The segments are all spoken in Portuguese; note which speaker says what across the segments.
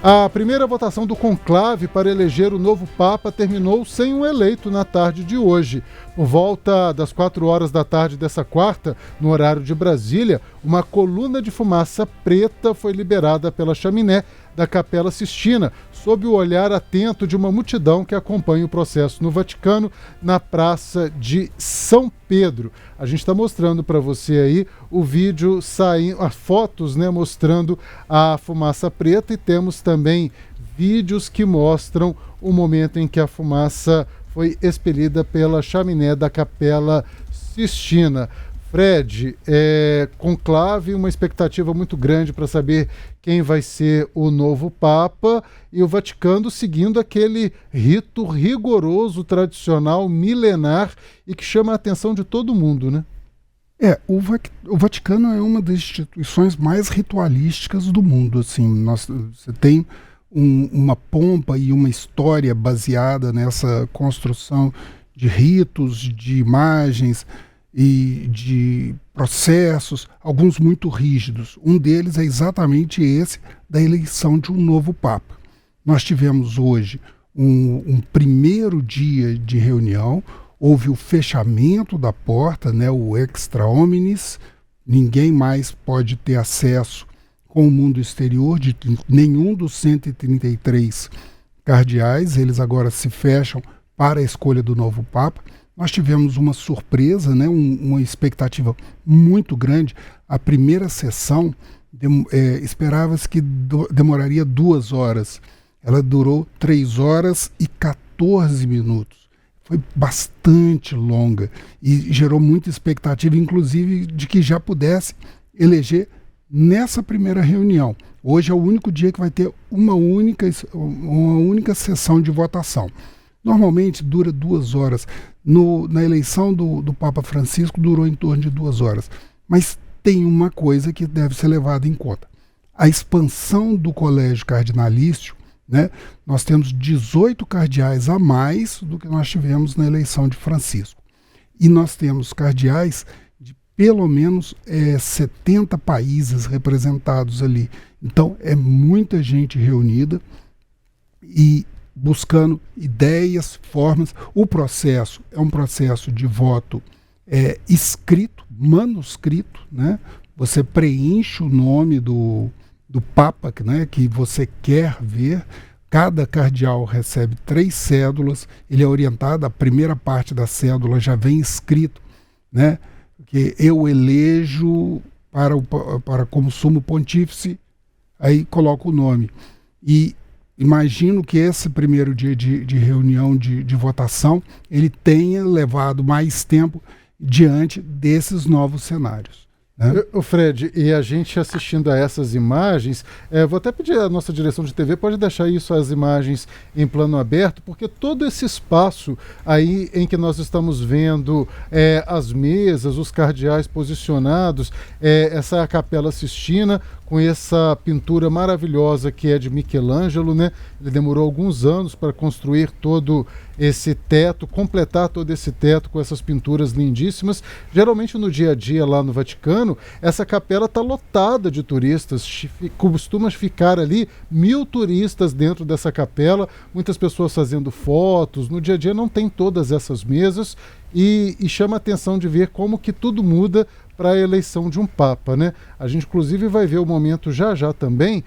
Speaker 1: A primeira votação do conclave para eleger o novo Papa terminou sem um eleito na tarde de hoje. Por volta das 4 horas da tarde dessa quarta, no horário de Brasília, uma coluna de fumaça preta foi liberada pela chaminé da Capela Sistina, sob o olhar atento de uma multidão que acompanha o processo no Vaticano, na Praça de São Pedro. A gente está mostrando para você aí o vídeo saindo, as fotos, né, mostrando a fumaça preta, e temos também vídeos que mostram o momento em que a fumaça foi expelida pela chaminé da Capela Sistina. Fred, conclave, uma expectativa muito grande para saber quem vai ser o novo Papa, e o Vaticano seguindo aquele rito rigoroso, tradicional, milenar, e que chama a atenção de todo mundo, né?
Speaker 2: O Vaticano é uma das instituições mais ritualísticas do mundo. Assim, você tem uma pompa e uma história baseada nessa construção de ritos, de imagens e de processos, alguns muito rígidos. Um deles é exatamente esse da eleição de um novo Papa. Nós tivemos hoje um primeiro dia de reunião, houve o fechamento da porta, né, o extra homines, ninguém mais pode ter acesso com o mundo exterior de nenhum dos 133 cardeais, eles agora se fecham para a escolha do novo Papa. Nós tivemos uma surpresa, né, uma expectativa muito grande. A primeira sessão esperava-se que demoraria 2 horas. Ela durou 3 horas e 14 minutos. Foi bastante longa e gerou muita expectativa, inclusive, de que já pudesse eleger nessa primeira reunião. Hoje é o único dia que vai ter uma única sessão de votação. Normalmente dura 2 horas. Na eleição do Papa Francisco durou em torno de 2 horas. Mas tem uma coisa que deve ser levada em conta. A expansão do colégio cardinalício, né? Nós temos 18 cardeais a mais do que nós tivemos na eleição de Francisco. E nós temos cardeais de pelo menos 70 países representados ali. Então é muita gente reunida e buscando ideias, formas. O processo é um processo de voto escrito, manuscrito, né? Você preenche o nome do Papa, né, que você quer ver. Cada cardeal recebe 3 cédulas, ele é orientado, a primeira parte da cédula já vem escrito, né, que eu elejo para como sumo pontífice, aí coloca o nome. E imagino que esse primeiro dia de reunião de votação, ele tenha levado mais tempo diante desses novos cenários.
Speaker 1: O Fred, e a gente assistindo a essas imagens, vou até pedir à nossa direção de TV, pode deixar isso, as imagens em plano aberto, porque todo esse espaço aí em que nós estamos vendo as mesas, os cardeais posicionados, essa é a Capela Sistina, com essa pintura maravilhosa que é de Michelangelo, né? Ele demorou alguns anos para construir todo esse teto, completar todo esse teto com essas pinturas lindíssimas. Geralmente no dia a dia lá no Vaticano, essa capela está lotada de turistas, costuma ficar ali 1000 turistas dentro dessa capela, muitas pessoas fazendo fotos. No dia a dia não tem todas essas mesas, e chama a atenção de ver como que tudo muda para a eleição de um Papa, né? A gente inclusive vai ver o momento já também,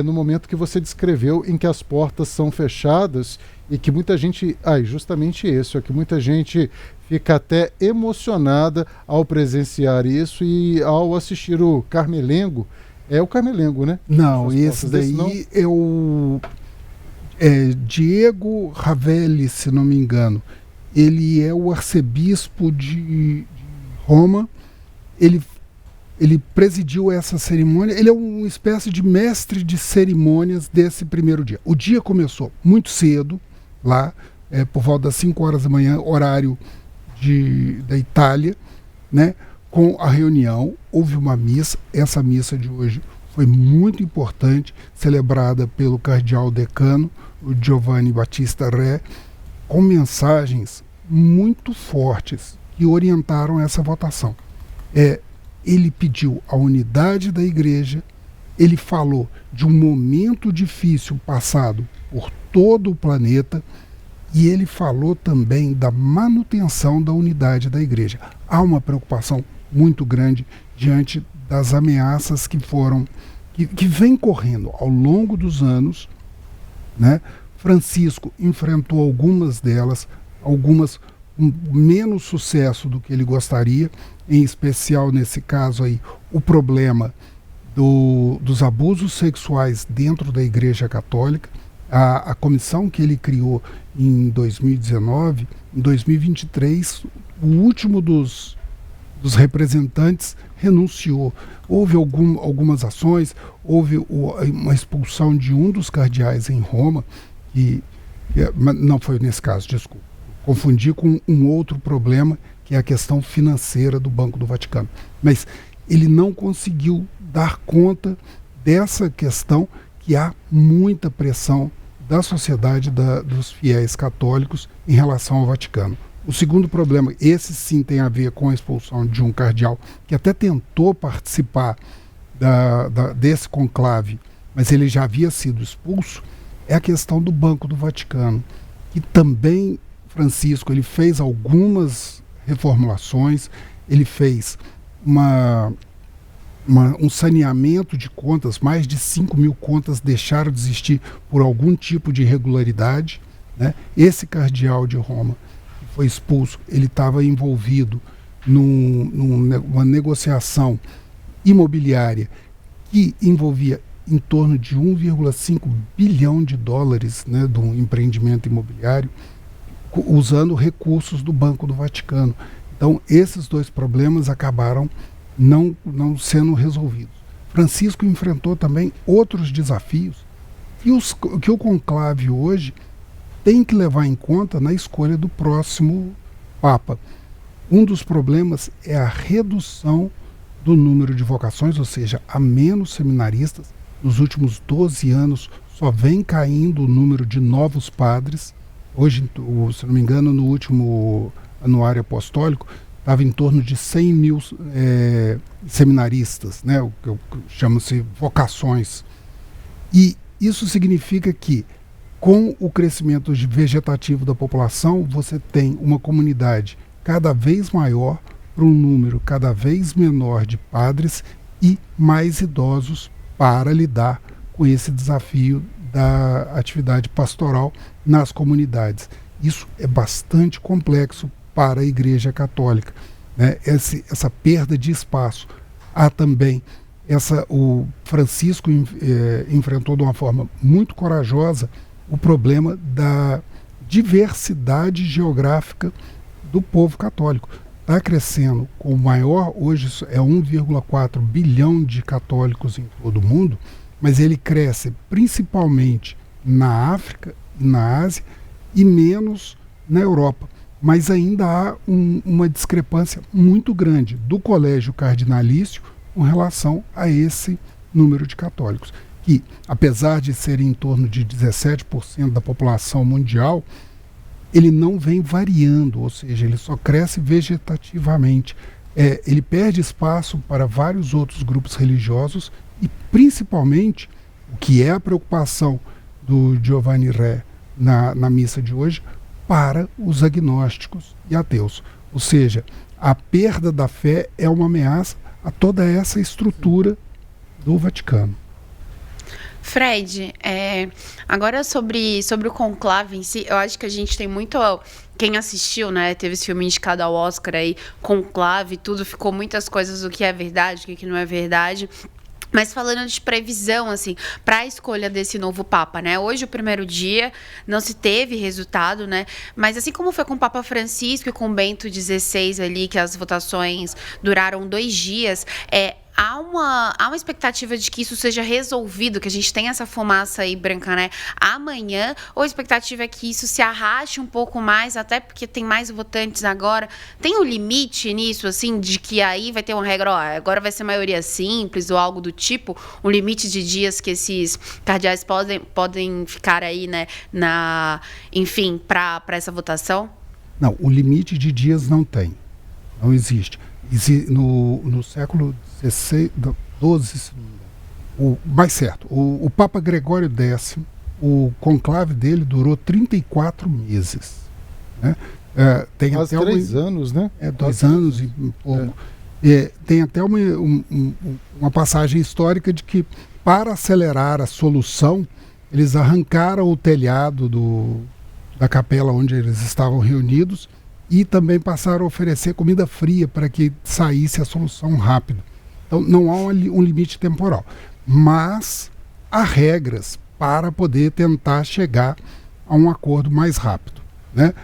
Speaker 1: no momento que você descreveu, em que as portas são fechadas e que muita gente, justamente isso, que muita gente fica até emocionada ao presenciar isso e ao assistir o Carmelengo. É o Carmelengo, né?
Speaker 2: Não, esse daí é o Diego Ravelli, se não me engano. Ele é o arcebispo de Roma. Ele presidiu essa cerimônia. Ele é uma espécie de mestre de cerimônias desse primeiro dia. O dia começou muito cedo, lá, por volta das 5 horas da manhã, horário da Itália, né? Com a reunião, houve uma missa. Essa missa de hoje foi muito importante, celebrada pelo cardeal decano, o Giovanni Battista Re, com mensagens muito fortes que orientaram essa votação. Ele pediu a unidade da igreja Ele falou de um momento difícil passado por todo o planeta e ele falou também da manutenção da unidade da igreja. Há uma preocupação muito grande diante das ameaças que vem correndo ao longo dos anos, né? Francisco enfrentou algumas delas, algumas com menos sucesso do que ele gostaria, em especial nesse caso aí, o problema dos abusos sexuais dentro da Igreja Católica. A comissão que ele criou em 2019, em 2023, o último dos representantes renunciou. Houve algumas ações, houve uma expulsão de um dos cardeais em Roma, não foi nesse caso, desculpa. Confundi com um outro problema, que é a questão financeira do Banco do Vaticano. Mas ele não conseguiu dar conta dessa questão, que há muita pressão da sociedade, dos fiéis católicos em relação ao Vaticano. O segundo problema, esse sim tem a ver com a expulsão de um cardeal que até tentou participar desse conclave, mas ele já havia sido expulso, é a questão do Banco do Vaticano, que também Francisco ele fez algumas reformulações, ele fez um saneamento de contas, mais de 5.000 contas deixaram de existir por algum tipo de irregularidade, né? Esse cardeal de Roma que foi expulso, ele estava envolvido numa negociação imobiliária que envolvia em torno de 1,5 bilhão de dólares, né, de um empreendimento imobiliário, usando recursos do Banco do Vaticano. Então, esses dois problemas acabaram não sendo resolvidos. Francisco enfrentou também outros desafios que o conclave hoje tem que levar em conta na escolha do próximo Papa. Um dos problemas é a redução do número de vocações, ou seja, há menos seminaristas. Nos últimos 12 anos só vem caindo o número de novos padres. Hoje, se não me engano, no último anuário apostólico, estava em torno de 100 mil seminaristas, né, o que chama-se vocações. E isso significa que, com o crescimento vegetativo da população, você tem uma comunidade cada vez maior para um número cada vez menor de padres e mais idosos para lidar com esse desafio da atividade pastoral nas comunidades. Isso é bastante complexo para a Igreja Católica, né? Essa perda de espaço. Há também o Francisco enfrentou de uma forma muito corajosa o problema da diversidade geográfica do povo católico. Está crescendo com o maior, hoje é 1,4 bilhão de católicos em todo o mundo, mas ele cresce principalmente na África e na Ásia e menos na Europa. Mas ainda há uma discrepância muito grande do colégio cardinalício com relação a esse número de católicos, que, apesar de ser em torno de 17% da população mundial, ele não vem variando, ou seja, ele só cresce vegetativamente. Ele perde espaço para vários outros grupos religiosos e, principalmente, o que é a preocupação do Giovanni Re na missa de hoje, para os agnósticos e ateus. Ou seja, a perda da fé é uma ameaça a toda essa estrutura do Vaticano.
Speaker 3: Fred, agora sobre o conclave em si, eu acho que a gente tem muito... Quem assistiu, né, teve esse filme indicado ao Oscar aí, Conclave, tudo, ficou muitas coisas do que é verdade, o que não é verdade. Mas falando de previsão, assim, para a escolha desse novo Papa, né? Hoje, o primeiro dia, não se teve resultado, né? Mas assim como foi com o Papa Francisco e com o Bento XVI ali, que as votações duraram 2 dias, há uma expectativa de que isso seja resolvido, que a gente tenha essa fumaça aí branca, né, amanhã, ou a expectativa é que isso se arraste um pouco mais, até porque tem mais votantes agora. Tem um limite nisso, assim, de que aí vai ter uma regra, agora vai ser maioria simples ou algo do tipo, um limite de dias que esses cardeais podem ficar aí, né, enfim, para essa votação?
Speaker 2: Não, o limite de dias não tem, não existe. No século XII, mais certo, o Papa Gregório X, o conclave dele durou 34 meses. Né? Tem
Speaker 1: quase
Speaker 2: até
Speaker 1: 3 anos, né?
Speaker 2: 2 anos e pouco. Tem até uma passagem histórica de que, para acelerar a solução, eles arrancaram o telhado da capela onde eles estavam reunidos e também passaram a oferecer comida fria para que saísse a solução rápido. Então não há um limite temporal, mas há regras para poder tentar chegar a um acordo mais rápido. Né?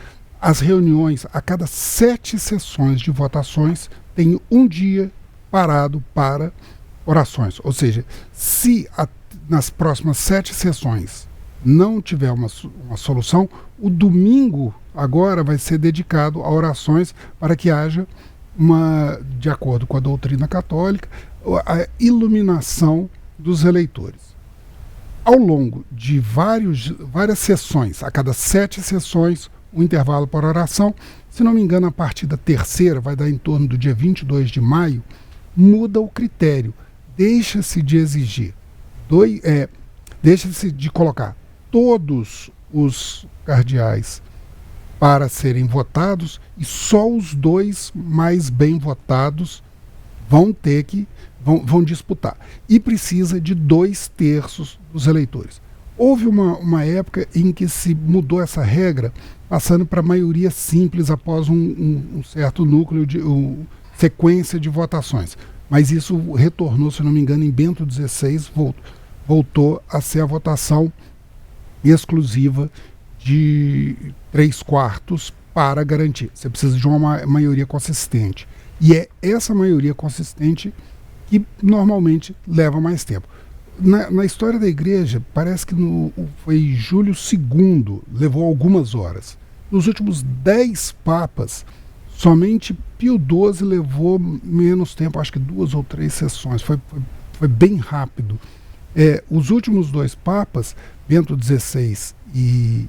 Speaker 2: As reuniões, a cada 7 sessões de votações, tem um dia parado para orações. Ou seja, se nas próximas 7 sessões não tiver uma solução, o domingo agora vai ser dedicado a orações para que haja de acordo com a doutrina católica, a iluminação dos eleitores. Ao longo de várias sessões, a cada 7 sessões, um intervalo para oração, se não me engano, a partir da terceira, vai dar em torno do dia 22 de maio, muda o critério. Deixa-se de exigir, deixa-se de colocar todos os cardeais para serem votados e só os 2 mais bem votados vão disputar. E precisa de 2/3 dos eleitores. Houve uma época em que se mudou essa regra, passando para a maioria simples após um certo núcleo de sequência de votações. Mas isso retornou, se não me engano, em Bento XVI, voltou a ser a votação exclusiva de 3/4 para garantir. Você precisa de uma maioria consistente. E é essa maioria consistente que normalmente leva mais tempo. Na história da igreja, parece que foi Júlio II, levou algumas horas. Nos últimos 10 papas, somente Pio XII levou menos tempo, acho que 2 ou 3 sessões, foi bem rápido. Os últimos 2 papas, Bento XVI e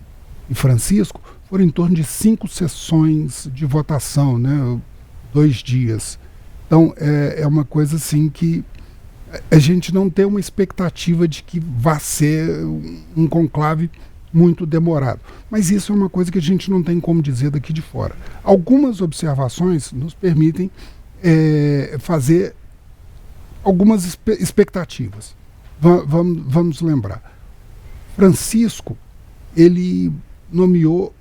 Speaker 2: Francisco, foram em torno de 5 sessões de votação, né? 2 dias. Então, é uma coisa assim que a gente não tem uma expectativa de que vá ser um conclave muito demorado. Mas isso é uma coisa que a gente não tem como dizer daqui de fora. Algumas observações nos permitem fazer algumas expectativas. Vamos lembrar. Francisco, ele nomeou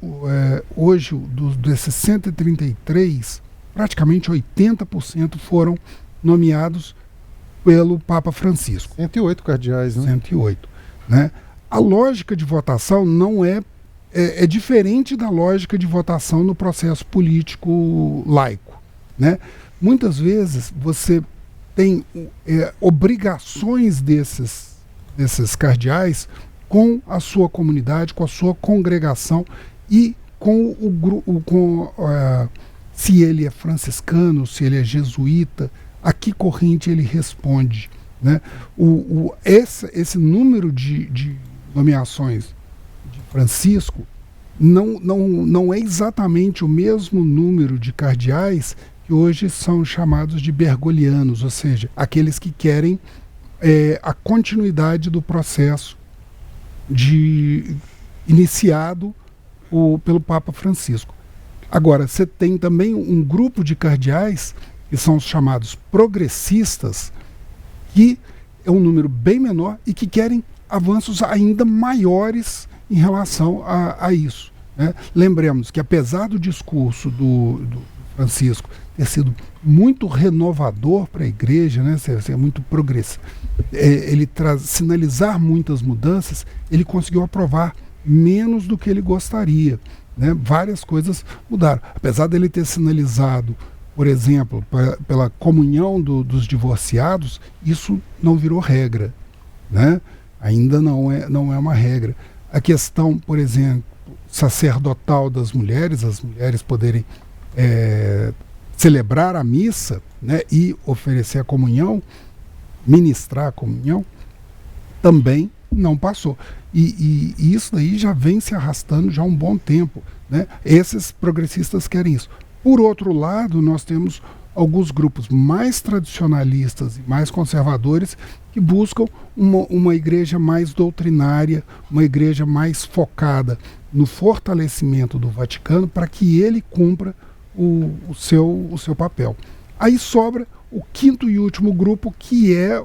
Speaker 2: hoje, desses 133, praticamente 80% foram nomeados pelo Papa Francisco.
Speaker 1: 108 cardeais, né?
Speaker 2: 108. Né? A lógica de votação não é diferente da lógica de votação no processo político laico. Né? Muitas vezes você tem obrigações desses cardeais com a sua comunidade, com a sua congregação e com se ele é franciscano, se ele é jesuíta, a que corrente ele responde. Né? Esse número de nomeações de Francisco não é exatamente o mesmo número de cardeais que hoje são chamados de bergoglianos, ou seja, aqueles que querem a continuidade do processo iniciado pelo Papa Francisco. Agora, você tem também um grupo de cardeais que são os chamados progressistas, que é um número bem menor e que querem avanços ainda maiores em relação a isso. Né? Lembremos que, apesar do discurso do Francisco ter sido muito renovador para a igreja, né? Ser muito progressista, ele sinalizar muitas mudanças, ele conseguiu aprovar menos do que ele gostaria. Né? Várias coisas mudaram. Apesar dele ter sinalizado, por exemplo, pela comunhão dos divorciados, isso não virou regra. Né? Ainda não é uma regra. A questão, por exemplo, sacerdotal das mulheres, as mulheres poderem celebrar a missa, né, e oferecer a comunhão, ministrar a comunhão, também não passou. E isso daí já vem se arrastando já há um bom tempo. Né? Esses progressistas querem isso. Por outro lado, nós temos alguns grupos mais tradicionalistas e mais conservadores que buscam uma igreja mais doutrinária, uma igreja mais focada no fortalecimento do Vaticano para que ele cumpra o seu papel. Aí sobra o quinto e último grupo, que é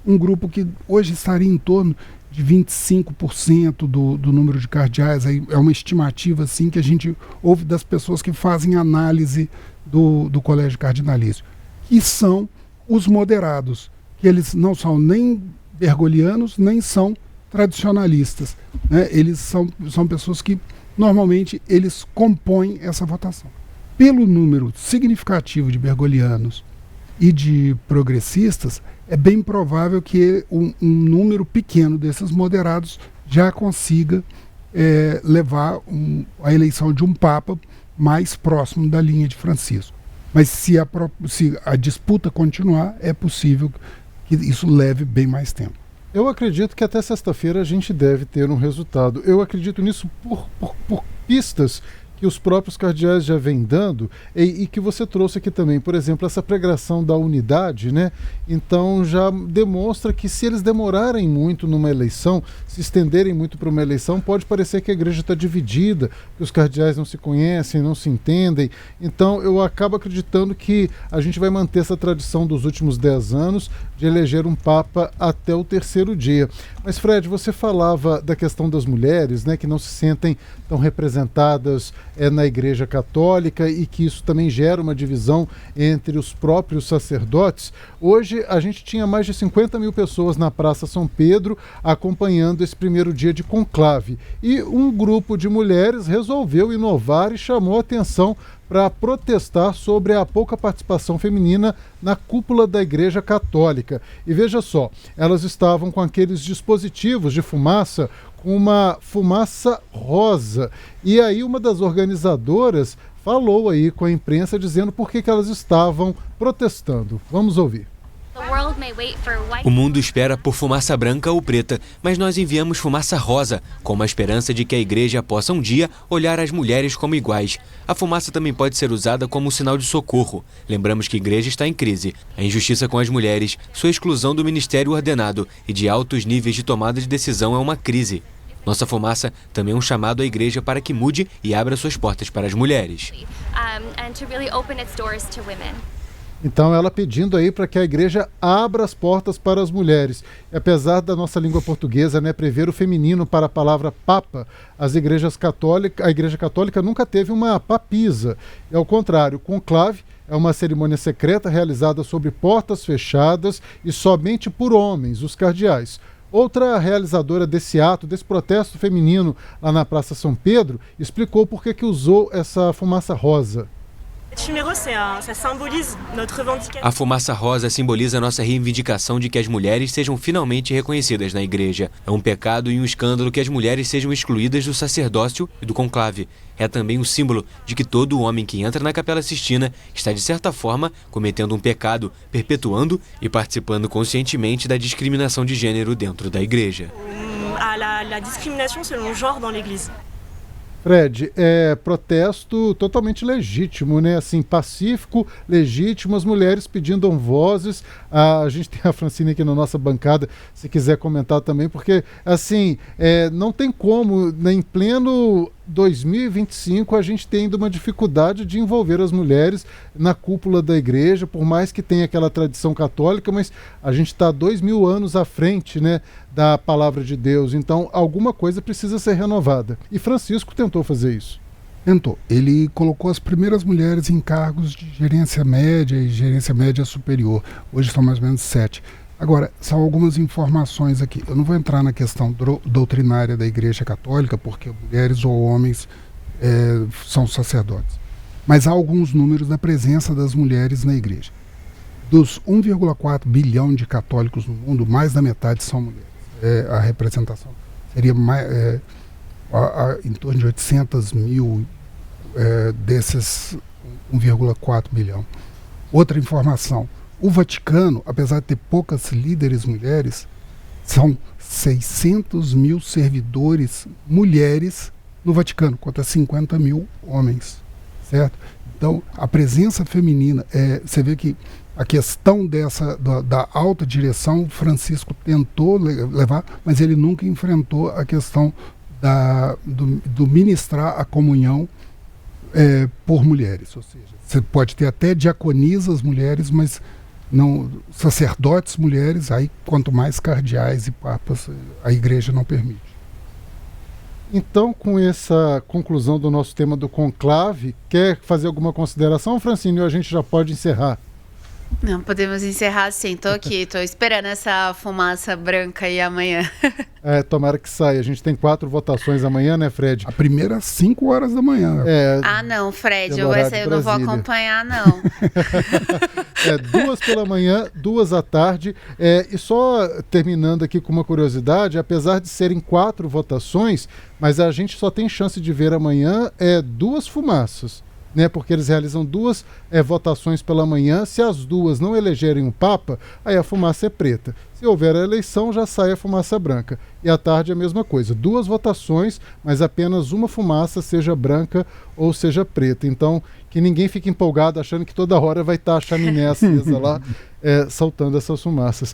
Speaker 2: um grupo que hoje estaria em torno de 25% do número de cardeais. Aí é uma estimativa assim, que a gente ouve das pessoas que fazem análise do Colégio Cardinalício, que são os moderados, que eles não são nem bergolianos, nem são tradicionalistas, né? Eles são pessoas que normalmente eles compõem essa votação. Pelo número significativo de bergolianos e de progressistas, é bem provável que um número pequeno desses moderados já consiga levar a eleição de um Papa mais próximo da linha de Francisco. Mas se a disputa continuar, é possível que isso leve bem mais tempo.
Speaker 1: Eu acredito que até sexta-feira a gente deve ter um resultado. Eu acredito nisso por pistas que os próprios cardeais já vêm dando e que você trouxe aqui também. Por exemplo, essa pregação da unidade, né? Então já demonstra que se eles demorarem muito numa eleição, se estenderem muito para uma eleição, pode parecer que a igreja está dividida, que os cardeais não se conhecem, não se entendem. Então eu acabo acreditando que a gente vai manter essa tradição dos últimos 10 anos de eleger um Papa até o terceiro dia. Mas Fred, você falava da questão das mulheres, né, que não se sentem tão representadas na Igreja Católica e que isso também gera uma divisão entre os próprios sacerdotes. Hoje a gente tinha mais de 50 mil pessoas na Praça São Pedro acompanhando esse primeiro dia de conclave. E um grupo de mulheres resolveu inovar e chamou a atenção para protestar sobre a pouca participação feminina na cúpula da Igreja Católica. E veja só, elas estavam com aqueles dispositivos de fumaça, com uma fumaça rosa. E aí uma das organizadoras falou aí com a imprensa dizendo por que elas estavam protestando. Vamos ouvir.
Speaker 4: O mundo espera por fumaça branca ou preta, mas nós enviamos fumaça rosa, com a esperança de que a igreja possa um dia olhar as mulheres como iguais. A fumaça também pode ser usada como sinal de socorro. Lembramos que a igreja está em crise. A injustiça com as mulheres, sua exclusão do ministério ordenado e de altos níveis de tomada de decisão é uma crise. Nossa fumaça também é um chamado à igreja para que mude e abra suas portas para as mulheres.
Speaker 1: Então ela pedindo aí para que a igreja abra as portas para as mulheres. E apesar da nossa língua portuguesa, né, prever o feminino para a palavra papa, a igreja católica nunca teve uma papisa. E ao contrário, o conclave é uma cerimônia secreta realizada sobre portas fechadas e somente por homens, os cardeais. Outra realizadora desse ato, desse protesto feminino lá na Praça São Pedro, explicou por que usou essa fumaça rosa.
Speaker 4: A fumaça rosa simboliza nossa reivindicação de que as mulheres sejam finalmente reconhecidas na igreja. É um pecado e um escândalo que as mulheres sejam excluídas do sacerdócio e do conclave. É também um símbolo de que todo homem que entra na Capela Sistina está, de certa forma, cometendo um pecado, perpetuando e participando conscientemente da discriminação de gênero dentro da igreja.
Speaker 5: La discrimination selon genre dans l'église.
Speaker 1: Fred, é protesto totalmente legítimo, né? Assim, pacífico, legítimo, as mulheres pedindo vozes. A gente tem a Francine aqui na nossa bancada, se quiser comentar também, porque, assim, não tem como, né, em pleno 2025, a gente tem ainda uma dificuldade de envolver as mulheres na cúpula da igreja, por mais que tenha aquela tradição católica, mas a gente está 2000 anos à frente, né, da palavra de Deus, então alguma coisa precisa ser renovada. E Francisco tentou fazer isso.
Speaker 2: Tentou. Ele colocou as primeiras mulheres em cargos de gerência média e gerência média superior. Hoje são mais ou menos 7. Agora, são algumas informações aqui. Eu não vou entrar na questão doutrinária da Igreja Católica, porque mulheres ou homens são sacerdotes. Mas há alguns números da presença das mulheres na Igreja. Dos 1,4 bilhão de católicos no mundo, mais da metade são mulheres. A representação seria em torno de 800 mil desses 1,4 bilhão. Outra informação. O Vaticano, apesar de ter poucas líderes mulheres, são 600 mil servidores mulheres no Vaticano, contra 50 mil homens. certo? Então, a presença feminina, você vê que a questão da alta direção, Francisco tentou levar, mas ele nunca enfrentou a questão do ministrar a comunhão por mulheres. Ou seja, você pode ter até diaconisas mulheres, mas não sacerdotes mulheres, aí quanto mais cardeais e papas, a igreja não permite.
Speaker 1: Então, com essa conclusão do nosso tema do conclave, quer fazer alguma consideração, Francine, ou a gente já pode encerrar?
Speaker 3: Não, podemos encerrar sim. Tô aqui, tô esperando essa fumaça branca aí amanhã.
Speaker 1: Tomara que saia. A gente tem 4 votações amanhã, né, Fred?
Speaker 2: A primeira às 5 horas da manhã.
Speaker 3: Ah, não, Fred, eu não vou acompanhar, não.
Speaker 1: 2 pela manhã, 2 à tarde. E só terminando aqui com uma curiosidade, apesar de serem 4 votações, mas a gente só tem chance de ver amanhã 2 fumaças. Né, porque eles realizam 2 votações pela manhã. Se as 2 não elegerem um Papa, aí a fumaça é preta. Se houver a eleição, já sai a fumaça branca. E à tarde é a mesma coisa. 2 votações, mas apenas uma fumaça, seja branca ou seja preta. Então, que ninguém fique empolgado achando que toda hora vai estar a chaminé acesa lá, soltando essas fumaças.